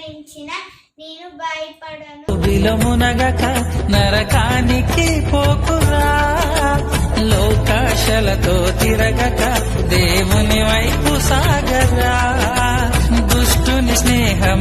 మరణించిన నేను భయపడను. విలమునగక నరకానికి పోకురా, లోకాశలతో తిరగక దేవుని వైపు సాగరా. దుష్టుని స్నేహం